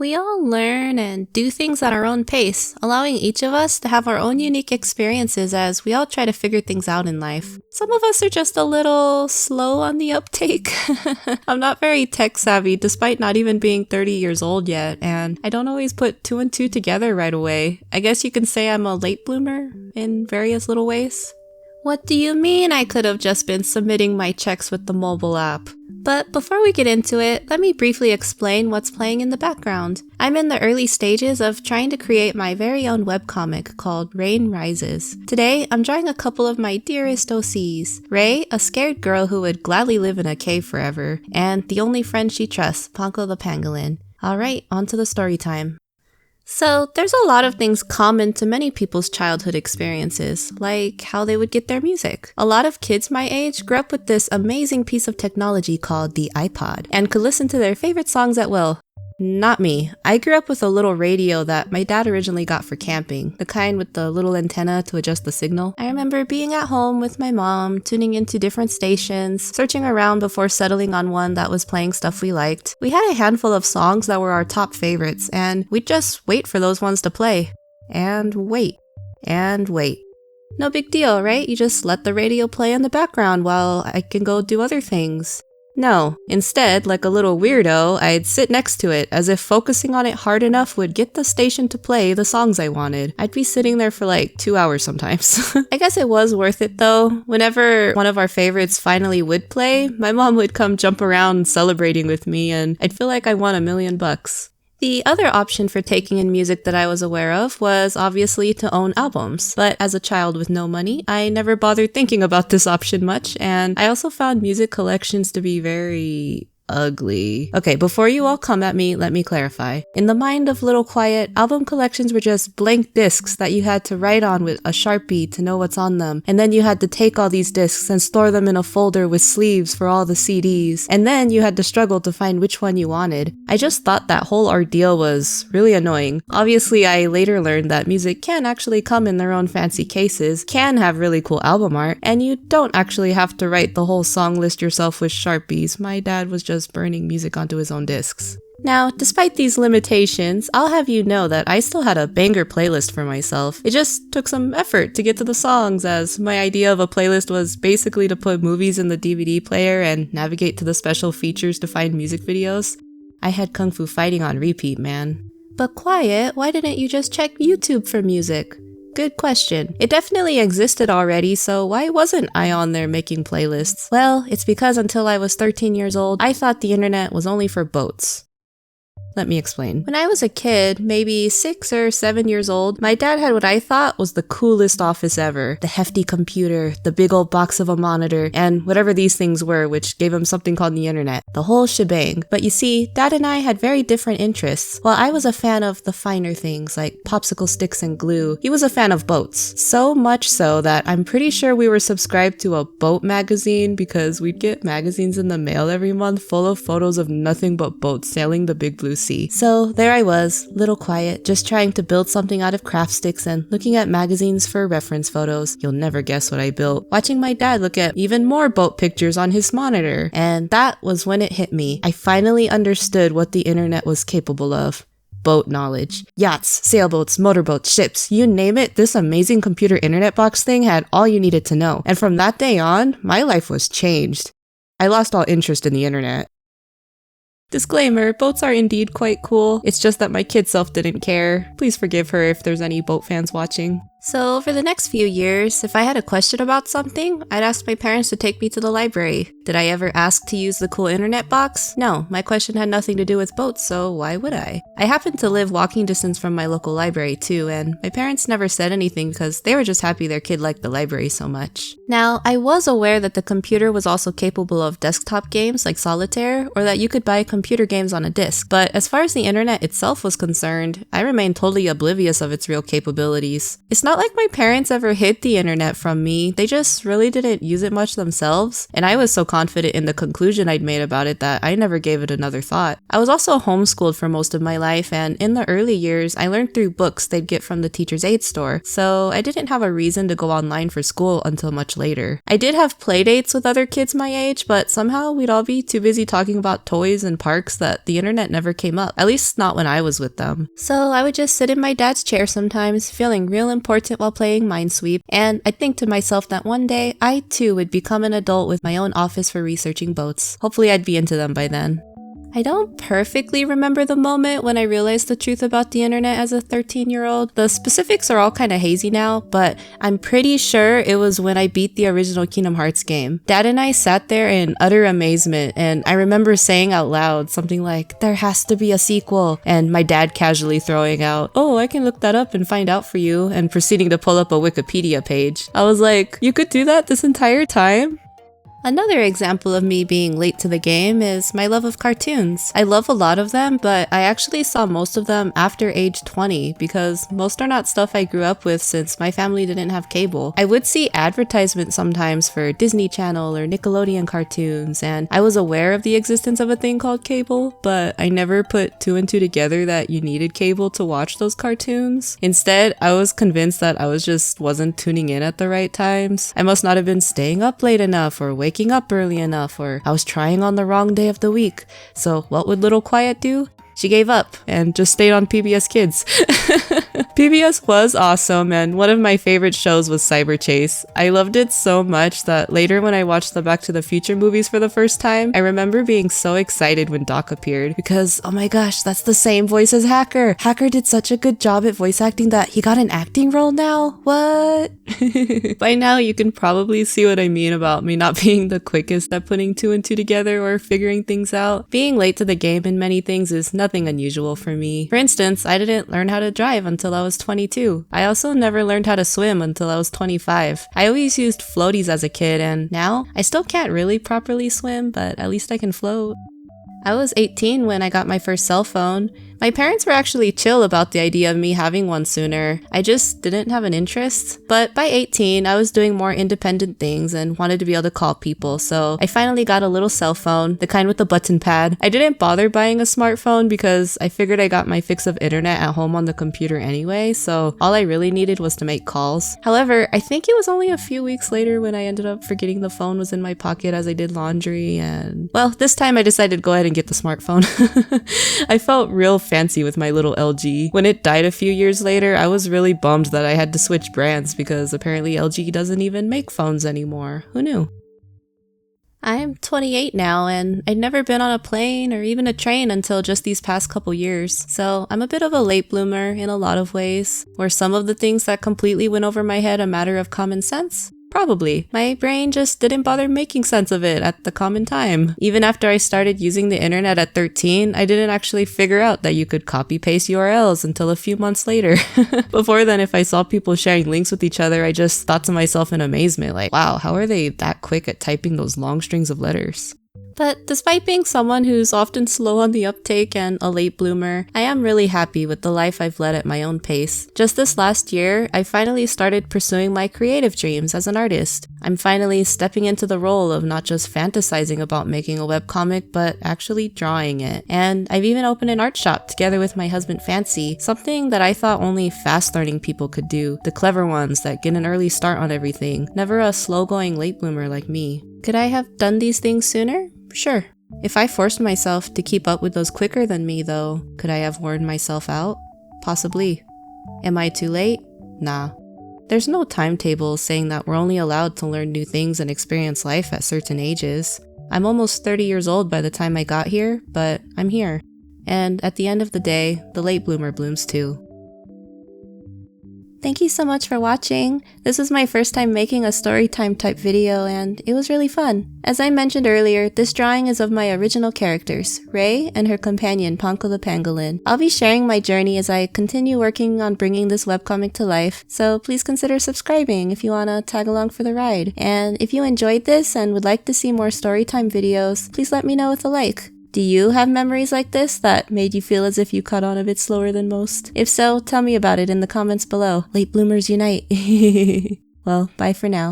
We all learn and do things at our own pace, allowing each of us to have our own unique experiences as we all try to figure things out in life. Some of us are just a little slow on the uptake. I'm not very tech savvy despite not even being 30 years old yet, and I don't always put two and two together right away. I guess you can say I'm a late bloomer in various little ways. What do you mean I could have just been submitting my checks with the mobile app? But before we get into it, let me briefly explain what's playing in the background. I'm in the early stages of trying to create my very own webcomic called Rain Rises. Today, I'm drawing a couple of my dearest OCs. Ray, a scared girl who would gladly live in a cave forever, and the only friend she trusts, Ponko the pangolin. Alright, on to the story time. So, there's a lot of things common to many people's childhood experiences, like how they would get their music. A lot of kids my age grew up with this amazing piece of technology called the iPod, and could listen to their favorite songs at will. Not me. I grew up with a little radio that my dad originally got for camping, the kind with the little antenna to adjust the signal. I remember being at home with my mom, tuning into different stations, searching around before settling on one that was playing stuff we liked. We had a handful of songs that were our top favorites, and we'd just wait for those ones to play. And wait. And wait. No big deal, right? You just let the radio play in the background while I can go do other things. No, instead, like a little weirdo, I'd sit next to it, as if focusing on it hard enough would get the station to play the songs I wanted. I'd be sitting there for like 2 hours sometimes. I guess it was worth it though. Whenever one of our favorites finally would play, my mom would come jump around celebrating with me, and I'd feel like I won $1 million. The other option for taking in music that I was aware of was obviously to own albums, but as a child with no money, I never bothered thinking about this option much, and I also found music collections to be very ugly. Okay, before you all come at me, let me clarify. In the mind of Little Quiet, album collections were just blank discs that you had to write on with a Sharpie to know what's on them, and then you had to take all these discs and store them in a folder with sleeves for all the CDs, and then you had to struggle to find which one you wanted. I just thought that whole ordeal was really annoying. Obviously, I later learned that music can actually come in their own fancy cases, can have really cool album art, and you don't actually have to write the whole song list yourself with Sharpies. My dad was just burning music onto his own discs. Now, despite these limitations, I'll have you know that I still had a banger playlist for myself. It just took some effort to get to the songs, as my idea of a playlist was basically to put movies in the DVD player and navigate to the special features to find music videos. I had Kung Fu Fighting on repeat, man. But Quiet, why didn't you just check YouTube for music? Good question. It definitely existed already, so why wasn't I on there making playlists? Well, it's because until I was 13 years old, I thought the internet was only for boats. Let me explain. When I was a kid, maybe 6 or 7 years old, my dad had what I thought was the coolest office ever. The hefty computer, the big old box of a monitor, and whatever these things were, which gave him something called the internet. The whole shebang. But you see, Dad and I had very different interests. While I was a fan of the finer things like popsicle sticks and glue, he was a fan of boats. So much so that I'm pretty sure we were subscribed to a boat magazine, because we'd get magazines in the mail every month full of photos of nothing but boats sailing the big blue sea. So there I was, Little Quiet, just trying to build something out of craft sticks and looking at magazines for reference photos. You'll never guess what I built. Watching my dad look at even more boat pictures on his monitor. And that was when it hit me. I finally understood what the internet was capable of. Boat knowledge. Yachts, sailboats, motorboats, ships, you name it, this amazing computer internet box thing had all you needed to know. And from that day on, my life was changed. I lost all interest in the internet. Disclaimer, boats are indeed quite cool. It's just that my kid self didn't care. Please forgive her if there's any boat fans watching. So for the next few years, if I had a question about something, I'd ask my parents to take me to the library. Did I ever ask to use the cool internet box? No, my question had nothing to do with boats, so why would I? I happened to live walking distance from my local library too, and my parents never said anything because they were just happy their kid liked the library so much. Now, I was aware that the computer was also capable of desktop games like solitaire, or that you could buy computer games on a disc, but as far as the internet itself was concerned, I remained totally oblivious of its real capabilities. It's not not like my parents ever hid the internet from me, they just really didn't use it much themselves, and I was so confident in the conclusion I'd made about it that I never gave it another thought. I was also homeschooled for most of my life, and in the early years, I learned through books they'd get from the teacher's aid store, so I didn't have a reason to go online for school until much later. I did have playdates with other kids my age, but somehow we'd all be too busy talking about toys and parks that the internet never came up, at least not when I was with them. So I would just sit in my dad's chair sometimes, feeling real important while playing Minesweep, and I'd think to myself that one day, I too would become an adult with my own office for researching boats. Hopefully I'd be into them by then. I don't perfectly remember the moment when I realized the truth about the internet as a 13-year-old. The specifics are all kind of hazy now, but I'm pretty sure it was when I beat the original Kingdom Hearts game. Dad and I sat there in utter amazement, and I remember saying out loud something like, "There has to be a sequel," and my dad casually throwing out, "Oh, I can look that up and find out for you," and proceeding to pull up a Wikipedia page. I was like, "You could do that this entire time?" Another example of me being late to the game is my love of cartoons. I love a lot of them, but I actually saw most of them after age 20 because most are not stuff I grew up with since my family didn't have cable. I would see advertisements sometimes for Disney Channel or Nickelodeon cartoons, and I was aware of the existence of a thing called cable, but I never put two and two together that you needed cable to watch those cartoons. Instead, I was convinced that I just wasn't tuning in at the right times. I must not have been staying up late enough or waking up early enough, or I was trying on the wrong day of the week. So what would Little Quiet do? She gave up and just stayed on PBS Kids. PBS was awesome, and one of my favorite shows was Cyber Chase. I loved it so much that later when I watched the Back to the Future movies for the first time, I remember being so excited when Doc appeared because, oh my gosh, that's the same voice as Hacker. Hacker did such a good job at voice acting that he got an acting role now? What? By now you can probably see what I mean about me not being the quickest at putting two and two together or figuring things out. Being late to the game in many things is nothing unusual for me. For instance, I didn't learn how to drive until I was 22. I also never learned how to swim until I was 25. I always used floaties as a kid, and now I still can't really properly swim, but at least I can float. I was 18 when I got my first cell phone. My parents were actually chill about the idea of me having one sooner. I just didn't have an interest. But by 18, I was doing more independent things and wanted to be able to call people, so I finally got a little cell phone, the kind with the button pad. I didn't bother buying a smartphone because I figured I got my fix of internet at home on the computer anyway, so all I really needed was to make calls. However, I think it was only a few weeks later when I ended up forgetting the phone was in my pocket as I did laundry, and well, this time I decided to go ahead and get the smartphone. I felt real fancy with my little LG. When it died a few years later, I was really bummed that I had to switch brands because apparently LG doesn't even make phones anymore. Who knew? I'm 28 now, and I'd never been on a plane or even a train until just these past couple years, so I'm a bit of a late bloomer in a lot of ways. Were some of the things that completely went over my head a matter of common sense? Probably. My brain just didn't bother making sense of it at the common time. Even after I started using the internet at 13, I didn't actually figure out that you could copy-paste URLs until a few months later. Before then, if I saw people sharing links with each other, I just thought to myself in amazement, like, wow, how are they that quick at typing those long strings of letters? But despite being someone who's often slow on the uptake and a late bloomer, I am really happy with the life I've led at my own pace. Just this last year, I finally started pursuing my creative dreams as an artist. I'm finally stepping into the role of not just fantasizing about making a webcomic, but actually drawing it. And I've even opened an art shop together with my husband Fancy, something that I thought only fast-learning people could do, the clever ones that get an early start on everything, never a slow-going late bloomer like me. Could I have done these things sooner? Sure. If I forced myself to keep up with those quicker than me, though, could I have worn myself out? Possibly. Am I too late? Nah. There's no timetable saying that we're only allowed to learn new things and experience life at certain ages. I'm almost 30 years old by the time I got here, but I'm here. And at the end of the day, the late bloomer blooms too. Thank you so much for watching. This was my first time making a Storytime type video, and it was really fun. As I mentioned earlier, this drawing is of my original characters, Ray and her companion Ponko the Pangolin. I'll be sharing my journey as I continue working on bringing this webcomic to life, so please consider subscribing if you want to tag along for the ride. And if you enjoyed this and would like to see more Storytime videos, please let me know with a like. Do you have memories like this that made you feel as if you caught on a bit slower than most? If so, tell me about it in the comments below. Late bloomers unite. Well, bye for now.